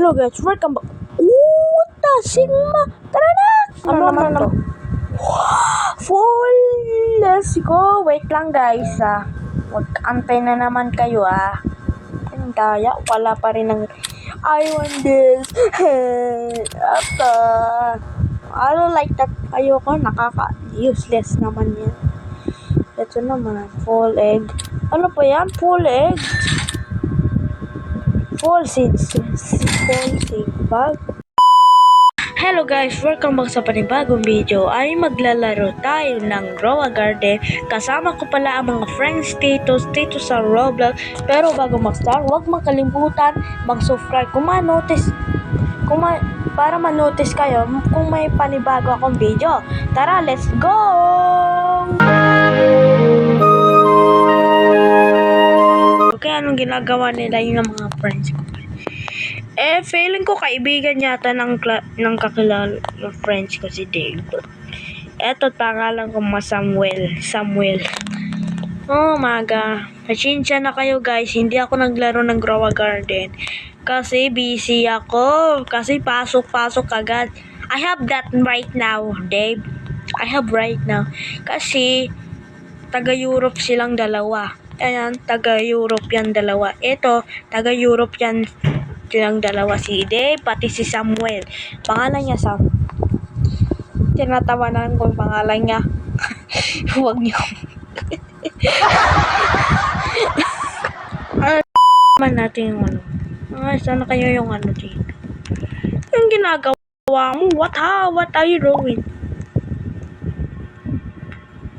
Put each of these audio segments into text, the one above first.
Hello guys, welcome back. What the Sigma? Tara na! Ano naman to? Full! Let's go! Wait lang guys Mag-antay na naman kayo Ang daya, wala pa rin ang I want this. I don't like that. Ayoko, nakaka-useless naman yan. Ito naman, full egg. Ano pa yan? Full egg? Full seeds. Full seed bag. Hello guys, welcome back sa panibagong video. Ay maglalaro tayo ng Grow a Garden. Kasama ko pala ang mga friends dito sa Roblox. Pero bago mag-start, huwag makalimutan mag-subscribe para ma-notice kayo kung may panibago akong video. Tara, let's go! Okay, anong ginagawa nila yung mga friends ko? Feeling ko kaibigan yata ng kakilala ng friends ko si Dave. Eto, pangalan ko Samuel. Oh my god. Pasensya na kayo guys, hindi ako naglaro ng Grow a Garden. Kasi busy ako. Kasi pasok agad. I have that right now, Dave. I have right now. Kasi taga-Europe silang dalawa. Ayan, taga-Europe yan dalawa. Ito, taga-Europe yan silang dalawa, si Dave pati si Samuel. Pangalan niya Sam. Tinatawanan ko yung pangalan niya. Huwag niyo. Man natin yung ano. Sana kayo yung ano dito. Yung ginagawa mo, what are you doing?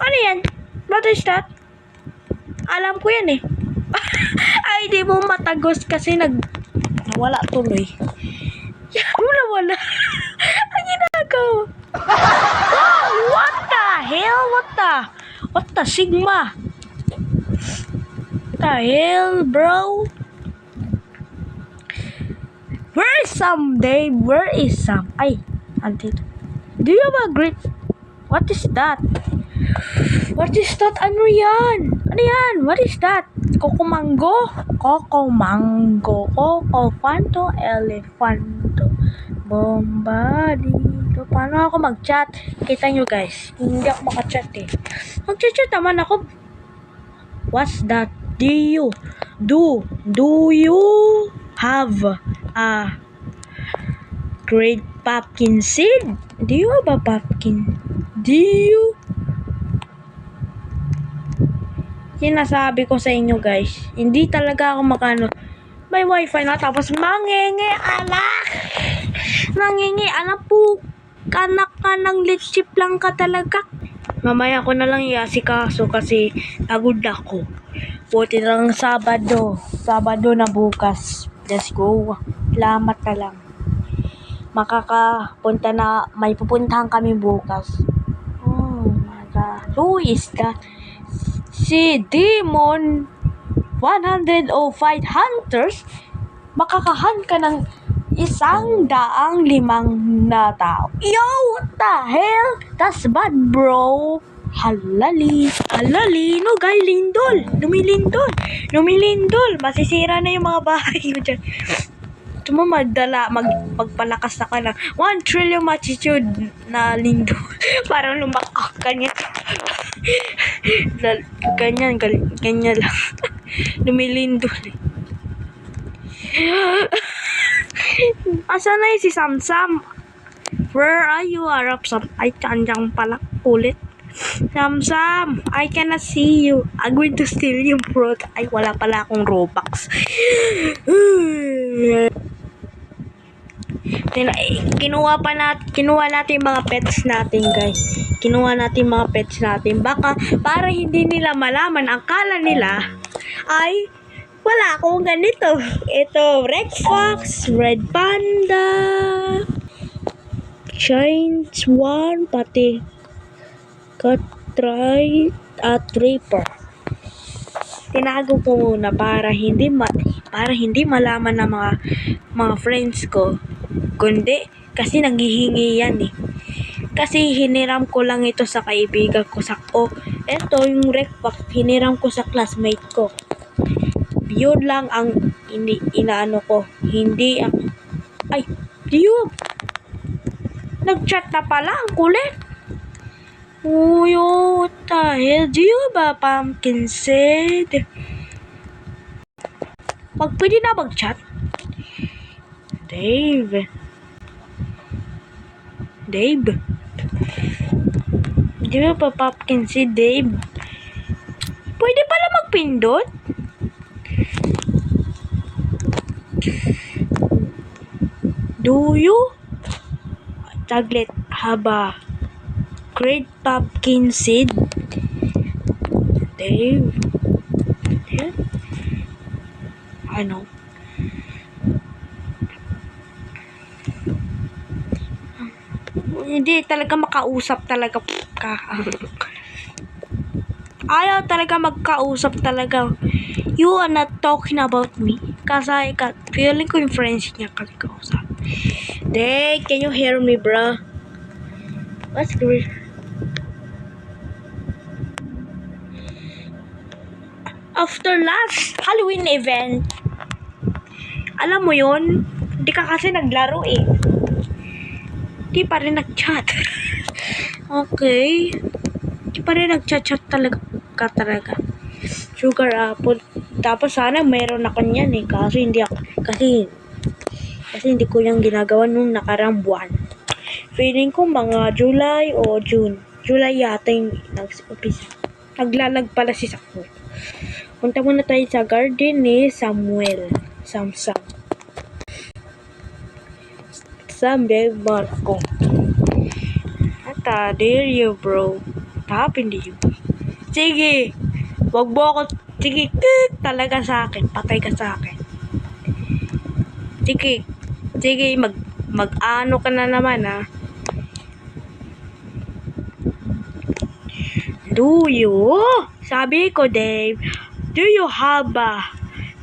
Ano yan? What is that? Alam ko yan Ay, di mo matagos kasi wala tuloy. Wala. Ang ginagawa. Wow, what the hell? What the Sigma? What the hell, bro? Where is Sam, Dave? Where is Sam? Ay, andito. Do you have a great... What is that? What is that? Ano yan? What is that? Coco mango, elefanto, bombardito. Paano ako mag-chat? Kita nyo guys, hindi ako maka-chat Mag-chat naman ako. What's that? Do you have a great pumpkin seed? Do you have a pumpkin? Sinasabi ko sa inyo guys, hindi talaga ako may wifi na tapos mangingi po, kanak ka ng lechip lang ka talaga. Mamaya ko na lang iasikaso kasi pagod ako. Buti lang Sabado na bukas. Let's go. Salamat na lang. May pupuntahan kami bukas. Oh my god. Who is that? Si Demon 105 Hunters, makakahan ka ng 105 na tao. Yo, what the hell? That's bad, bro. Halali. No, guy, lumilindol. Masisira na yung mga bahay mo dyan. Tuma magpalakas na ka ng 1 trillion magnitude na lindol. Parang lumakak ka niya. Ganyan lang. Lumilindol. Asa na si Sam? Where are you, Arab Sam? Ay, tandang pala. Ulit. Sam, I cannot see you. I'm going to steal you, bro. Ay, wala pala akong Robux. Kinuha natin mga pets natin, guys. Baka para hindi nila malaman, akala nila ay wala akong ganito. Ito, Red Fox, Red Panda, Giant Swan, pati Catry at Reaper. Tinago ko muna para hindi malaman ng mga friends ko. Kundi kasi nanghihingi yan Kasi hiniram ko lang ito sa kaibigan ko eto yung Recpack, hiniram ko sa classmate ko. Yun lang ang inaano ko. Hindi Ay, Diyub! Nag-chat na pala, ang kulit. Uy, what the hell? Diyub pumpkin seed. Pwede na mag-chat? Dave. Di ba pumpkin seed, Dave? Pwede pala magpindot? Do you? Taglit haba. Great pumpkin seed. Dave. Ano? Hindi talaga makausap talaga ka. Ayaw talaga magkausap talaga. You are not talking about me. Kasi feeling ko yung friends niya kasi kausap. Dave, can you hear me, bro? What's good? After last Halloween event, alam mo yun, hindi ka kasi naglaro eh. Di pa rin nag-chat. Okay. Di pa rin nag-chat talaga Sugar apple. Tapos sana mayroon ako niyan eh. Kasi hindi ko yung ginagawa nung nakarang buwan. Feeling ko mga July o June. July yata yung nag-umpisa. Naglalag pala si Samuel. Punta muna tayo sa garden ni Samuel. Samsam. Someday, Marco. Ata, dare you, bro. Tapin di you. Sige. Wag mo ako. Sige, talaga sa akin. Patay ka sa akin. Sige. Sige, mag-ano ka na naman, ha. Do you? Sabi ko, Dave. Do you have a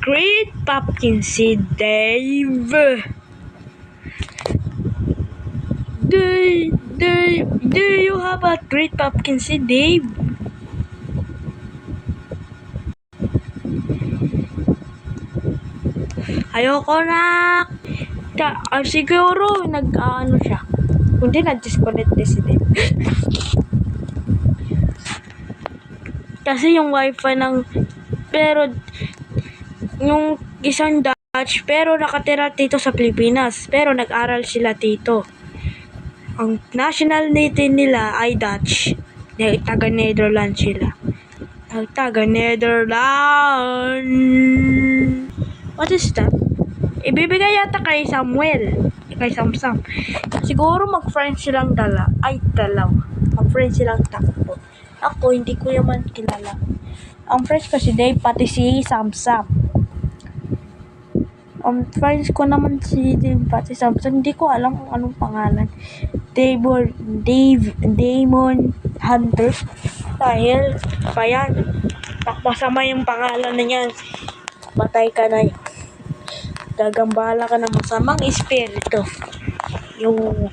great pumpkin seed, Dave? Do you have a great pumpkin seed, Dave? Ayoko na. Siguro nag-ano siya. Hindi na-disconnect si Dave. Kasi yung wifi pero yung isang Dutch pero nakatira dito sa Pilipinas pero nag-aral sila dito. Ang nationality nila ay Dutch. Taga Netherlands sila. Taga Netherlands. What is that? Ibibigay yata kay Samuel. Kay Samsam. Siguro mag-friends silang dalawa. Mag-friends silang takbo. Ako, hindi ko naman kilala. Ang friends ko si Dave, pati si Samsam. Ang friends ko naman si Dave, pati Samsam. Hindi ko alam kung anong pangalan. Demon Hunter. Dahil, pa yan. Masama yung pangalan na yan. Patay ka na yun. Gagambala ka ng masamang espiritu. Yung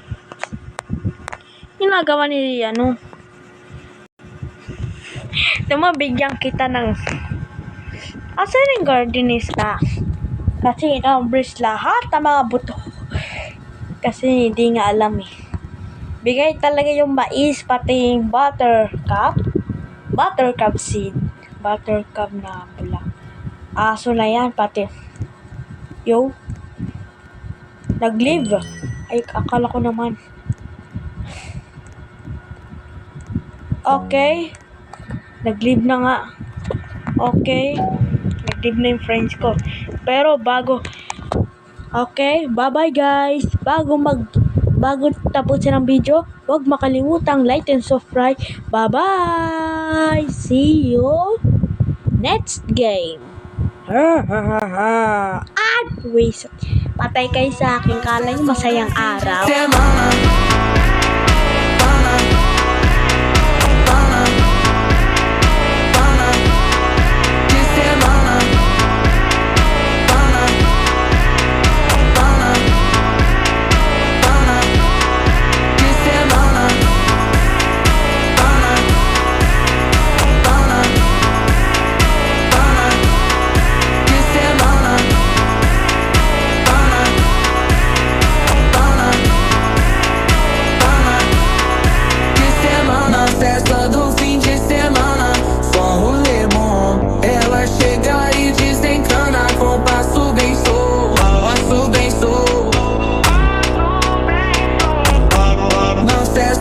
ginagawa ni mabigyan kita ng asan yung gardenista kasi inambris lahat ng mga buto kasi hindi nga alam eh. Bigay talaga yung mais pati yung buttercup seed, buttercup na pula. Aso na yan pati nag-live. Ay, akala ko naman. Okay. Nag-live na nga. Okay. Nag-live na yung friends ko. Pero okay, bye-bye guys. Bago tapusin ang video, huwag makalimutang like and subscribe. Bye-bye. See you next game. At wait. Patay kayo sa akin. Kala nyo masayang araw.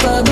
pag